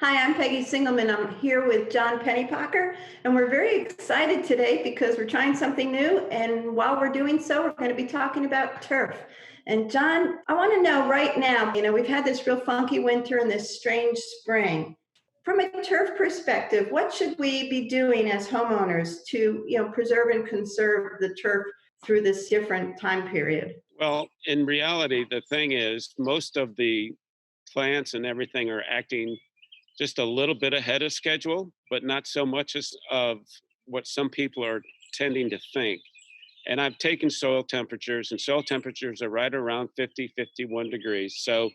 Hi, I'm Peggy Singelman. I'm here with John Pennypacker, and we're very excited today because we're trying something new. And while we're doing so, we're going to be talking about turf. And John, I want to know right now, we've had this real funky winter and this strange spring. From a turf perspective, what should we be doing as homeowners to, preserve and conserve the turf through this different time period? Well, in reality, the thing is, most of the plants and everything are acting just a little bit ahead of schedule, but not so much as of what some people are tending to think. And I've taken soil temperatures, and soil temperatures are right around 50, 51 degrees. So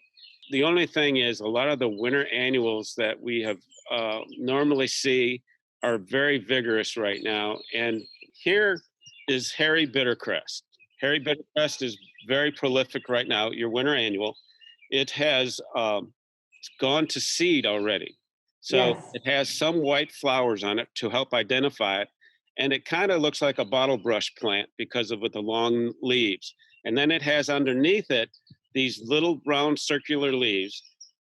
the only thing is, a lot of the winter annuals that we have normally see are very vigorous right now. And here is Hairy Bittercrest. Hairy Bittercrest is very prolific right now, your winter annual. It has gone to seed already. So Yes. it has some white flowers on it to help identify it. And it kind of looks like a bottle brush plant because of the long leaves. And then it has underneath it these little round circular leaves,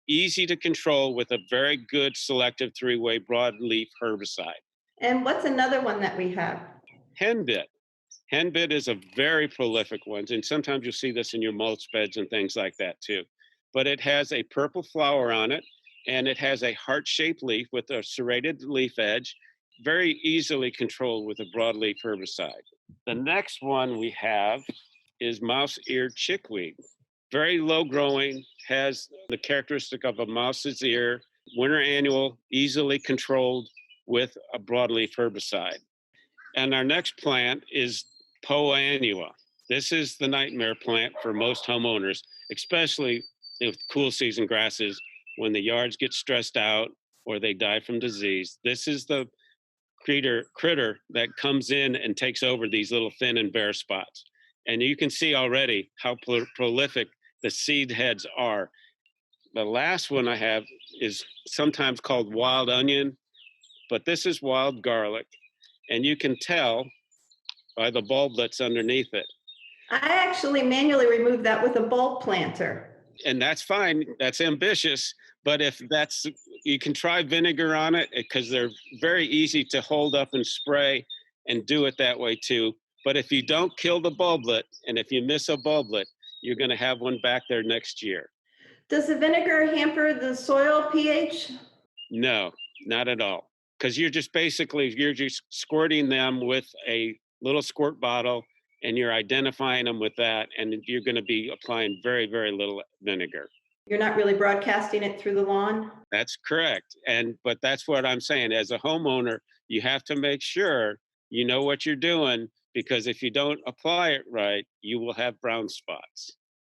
easy to control with a very good selective three-way broadleaf herbicide. And what's another one that we have? Henbit. Henbit is a very prolific one, and sometimes you'll see this in your mulch beds and things like that too. But it has a purple flower on it, and it has a heart-shaped leaf with a serrated leaf edge, very easily controlled with a broadleaf herbicide. The next one we have is mouse-eared chickweed. Very low growing, has the characteristic of a mouse's ear, winter annual, easily controlled with a broadleaf herbicide. And our next plant is Poa annua. This is the nightmare plant for most homeowners, especially with cool season grasses when the yards get stressed out or they die from disease. This is the critter that comes in and takes over these little thin and bare spots. And you can see already how prolific the seed heads are. The last one I have is sometimes called wild onion, but this is wild garlic. And you can tell by the bulblets underneath it. I actually manually removed that with a bulb planter. And that's fine. That's ambitious. But if that's, you can try vinegar on it because they're very easy to hold up and spray and do it that way too. But if you don't kill the bulblet and if you miss a bulblet, you're going to have one back there next year. Does the vinegar hamper the soil pH? No, not at all. Because you're just squirting them with a little squirt bottle and you're identifying them with that, and you're going to be applying very, very little vinegar. You're not really broadcasting it through the lawn? That's correct. But that's what I'm saying. As a homeowner, you have to make sure you know what you're doing, because if you don't apply it right, you will have brown spots.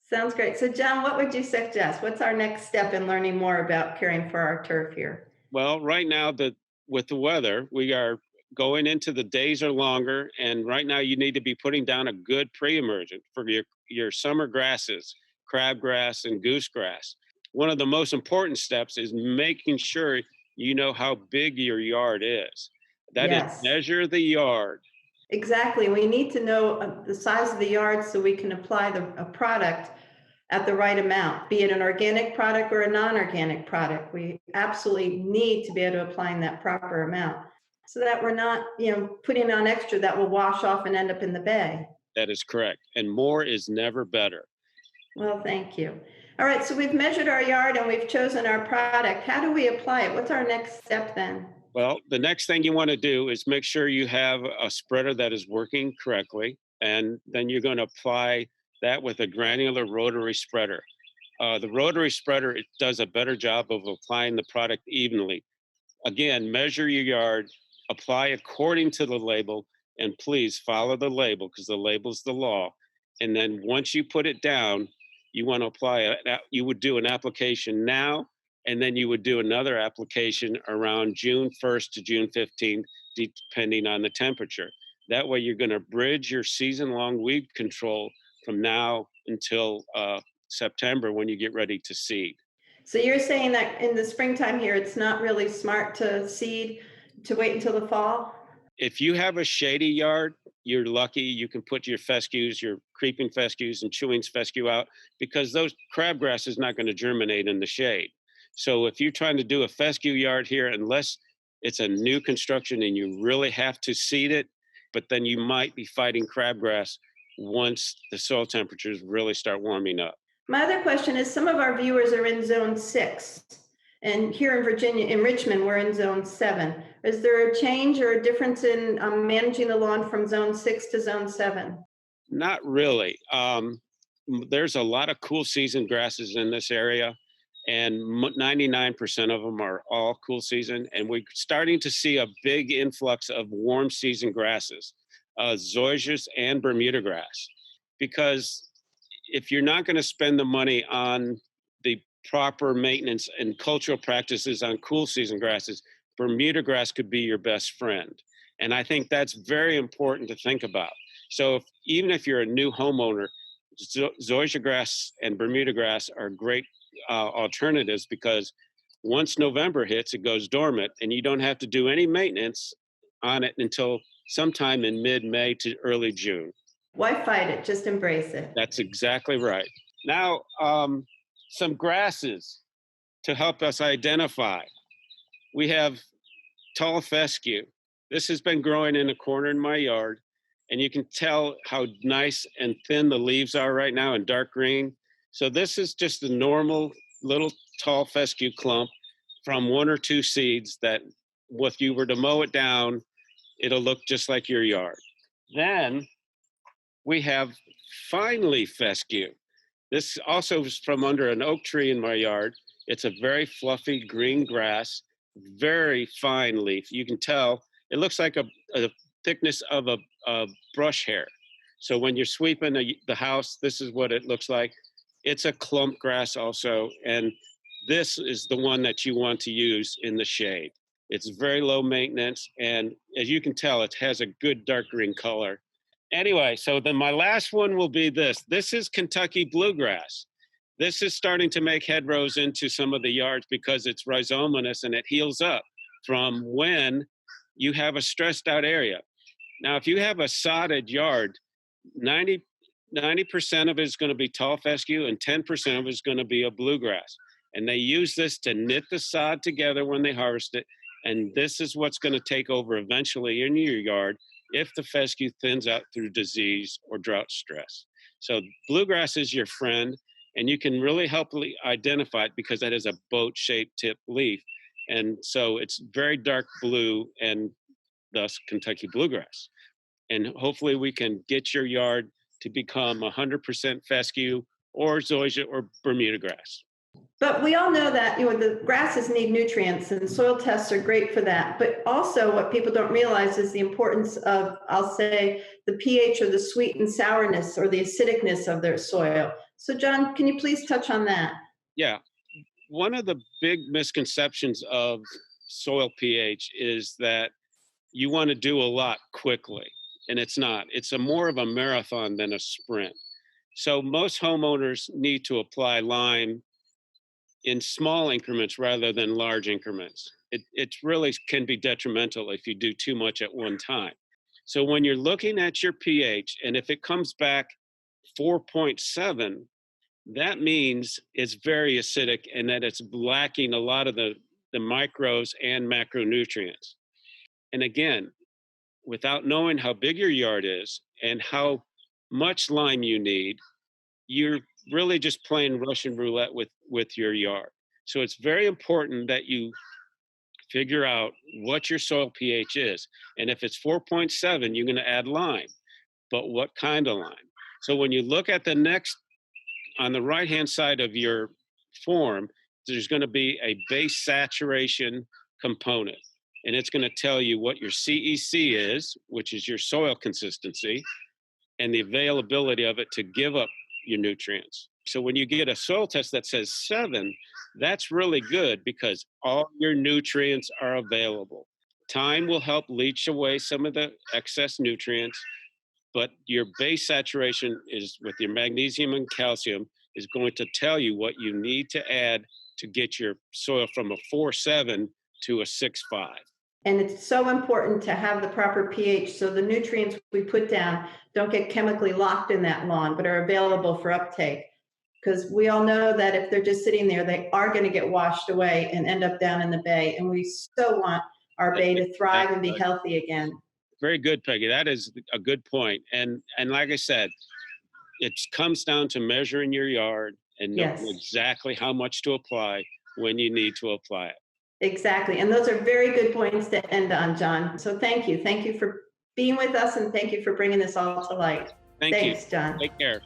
Sounds great. So, John, what would you suggest? What's our next step in learning more about caring for our turf here? Well, right now, with the weather, we are going into the days are longer, and right now you need to be putting down a good pre-emergent for your summer grasses, crabgrass and goosegrass. One of the most important steps is making sure you know how big your yard is. That is, Yes, measure the yard. exactly. We need to know the size of the yard so we can apply a product at the right amount, be it an organic product or a non-organic product. We absolutely need to be able to apply in that proper amount so that we're not, putting on extra that will wash off and end up in the bay. That is correct. And more is never better. Well, thank you. All right, so we've measured our yard and we've chosen our product. How do we apply it? What's our next step then? Well, the next thing you want to do is make sure you have a spreader that is working correctly, and then you're going to apply that with a granular rotary spreader. The rotary spreader, it does a better job of applying the product evenly. Again, measure your yard, apply according to the label, and please follow the label because the label's the law. And then once you put it down, you want to apply it. You would do an application now, and then you would do another application around June 1st to June 15th, depending on the temperature. That way, you're going to bridge your season-long weed control from now until September when you get ready to seed. So you're saying that in the springtime here, it's not really smart to seed, to wait until the fall? If you have a shady yard, you're lucky. You can put your fescues, your creeping fescues and chewing fescue out, because those crabgrass is not going to germinate in the shade. So if you're trying to do a fescue yard here, unless it's a new construction and you really have to seed it, but then you might be fighting crabgrass once the soil temperatures really start warming up. My other question is some of our viewers are in zone 6. And here in Virginia, in Richmond, we're in zone 7. Is there a change or a difference in managing the lawn from zone 6 to zone 7? Not really. There's a lot of cool season grasses in this area, and 99% of them are all cool season. And we're starting to see a big influx of warm season grasses, zoysias and Bermuda grass, because if you're not going to spend the money on the proper maintenance and cultural practices on cool season grasses, Bermuda grass could be your best friend. And I think that's very important to think about. So even if you're a new homeowner, zoysia grass and Bermuda grass are great alternatives, because once November hits, it goes dormant and you don't have to do any maintenance on it until sometime in mid-May to early June. Why fight it? Just embrace it. That's exactly right. Now, some grasses to help us identify. We have tall fescue. This has been growing in a corner in my yard, and you can tell how nice and thin the leaves are right now in dark green. So this is just a normal little tall fescue clump from 1 or 2 seeds that if you were to mow it down, it'll look just like your yard. Then we have fine leaf fescue. This also is from under an oak tree in my yard. It's a very fluffy green grass, very fine leaf. You can tell it looks like a thickness of a brush hair. So when you're sweeping the house, this is what it looks like. It's a clump grass also, and this is the one that you want to use in the shade. It's very low maintenance, and as you can tell, it has a good dark green color. Anyway, so then my last one will be this. This is Kentucky bluegrass. This is starting to make headrows into some of the yards because it's rhizomatous and it heals up from when you have a stressed out area. Now, if you have a sodded yard, 90% of it is going to be tall fescue and 10% of it is going to be a bluegrass. And they use this to knit the sod together when they harvest it. And this is what's going to take over eventually in your yard if the fescue thins out through disease or drought stress. So bluegrass is your friend, and you can really help identify it because that is a boat-shaped tip leaf. And so it's very dark blue, and thus Kentucky bluegrass. And hopefully we can get your yard to become 100% fescue or zoysia or Bermuda grass. But we all know that the grasses need nutrients, and soil tests are great for that. But also what people don't realize is the importance of, I'll say, the pH or the sweet and sourness or the acidicness of their soil. So John, can you please touch on that? Yeah. One of the big misconceptions of soil pH is that you want to do a lot quickly, and it's not. It's more of a marathon than a sprint. So most homeowners need to apply lime in small increments rather than large increments. It really can be detrimental if you do too much at one time. So when you're looking at your pH, and if it comes back 4.7, that means it's very acidic and that it's lacking a lot of the micros and macronutrients. And again, without knowing how big your yard is and how much lime you need, you're really just playing Russian roulette with your yard. So it's very important that you figure out what your soil pH is. And if it's 4.7, you're going to add lime. But what kind of lime? So when you look at the next, on the right-hand side of your form, there's going to be a base saturation component. And it's going to tell you what your CEC is, which is your soil consistency, and the availability of it to give up your nutrients. So when you get a soil test that says 7, that's really good because all your nutrients are available. Time will help leach away some of the excess nutrients, but your base saturation is with your magnesium and calcium is going to tell you what you need to add to get your soil from a 4.7 to a 6.5. And it's so important to have the proper pH so the nutrients we put down don't get chemically locked in that lawn, but are available for uptake. because we all know that if they're just sitting there, they are going to get washed away and end up down in the bay. And we so want our bay to thrive and be healthy again. Very good, Peggy. That is a good point. And like I said, it comes down to measuring your yard and knowing Yes. exactly how much to apply when you need to apply it. Exactly. And those are very good points to end on, John. So thank you. Thank you for being with us, and thank you for bringing this all to light. Thank you. Thanks, John. Take care.